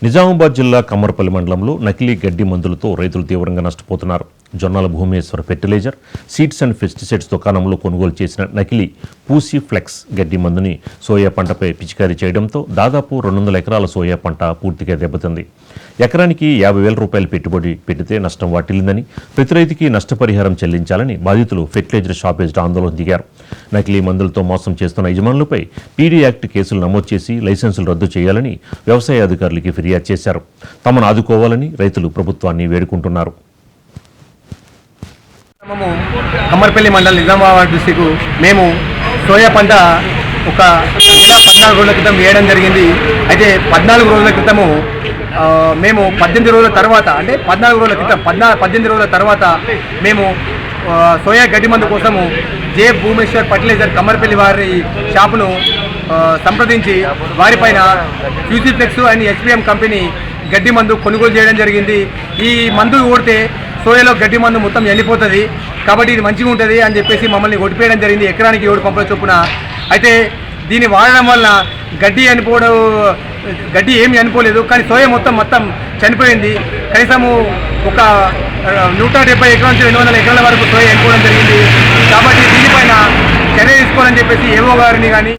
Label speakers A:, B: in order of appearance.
A: నిజామాబాద్ జిల్లా కమ్మరపల్లి మండలంలో నకిలీ గడ్డి మందులతో రైతులు తీవ్రంగా నష్టపోతున్నారు. జొన్నాల Bhumeshwara fertiliser, seeds and pesticides దుకాణంలో కొనుగోలు చేసిన నకిలీ పూసీ ఫ్లెక్స్ గడ్డి మందుని సోయా పంటపై పిచికారీ చేయడంతో దాదాపు 200 ఎకరాల సోయా పంట పూర్తిగా దెబ్బతింది. ఎకరానికి 50,000 రూపాయలు పెట్టుబడి పెడితే నష్టం వాటిల్లిందని, ప్రతి రైతుకి నష్టపరిహారం చెల్లించాలని బాధితులు ఫెర్టిలైజర్ షాప్ ఎదుట ఆందోళన దిగారు. నకిలీ మందులతో మోసం చేస్తున్న యజమానులపై పీడీ యాక్ట్ కేసులు నమోదు చేసి లైసెన్సులు రద్దు చేయాలని వ్యవసాయ అధికారులకి ఫిర్యాదు చేశారు. తమను ఆదుకోవాలని రైతులు ప్రభుత్వాన్ని వేడుకుంటున్నారు.
B: కమ్మరపల్లి మండలం నిజామాబాద్ డిస్టిక్ మేము సోయా పంట ఒక 14 రోజుల క్రితం వేయడం జరిగింది. అయితే 14 రోజుల క్రితము మేము 18 రోజుల తర్వాత, అంటే 14 రోజుల క్రితం 18 రోజుల తర్వాత మేము సోయా గడ్డి మందు కోసము జే భూమేశ్వర్ ఫర్టిలైజర్ కమ్మరపల్లి వారి షాపును సంప్రదించి వారిపైన ఫ్యూసీ ఫ్లెక్స్ అండ్ హెచ్పిఎం కంపెనీ గడ్డి మందు కొనుగోలు చేయడం జరిగింది. ఈ మందు ఓడితే సోయాలో గడ్డి మందు మొత్తం ఎండిపోతుంది కాబట్టి ఇది మంచిగా ఉంటుంది అని చెప్పేసి మమ్మల్ని కొట్టిపేయడం జరిగింది, ఎకరానికి 7 పంపుల చొప్పున. అయితే దీన్ని వాడడం వల్ల గడ్డి ఏమి చనిపోలేదు, కానీ సోయా మొత్తం చనిపోయింది. కనీసము ఒక 170 ఎకరాల నుంచి 200 ఎకరాల వరకు సోయా చనిపోవడం జరిగింది. కాబట్టి దీనిపైన చర్య తీసుకోవాలని చెప్పేసి ఏవో గారిని కానీ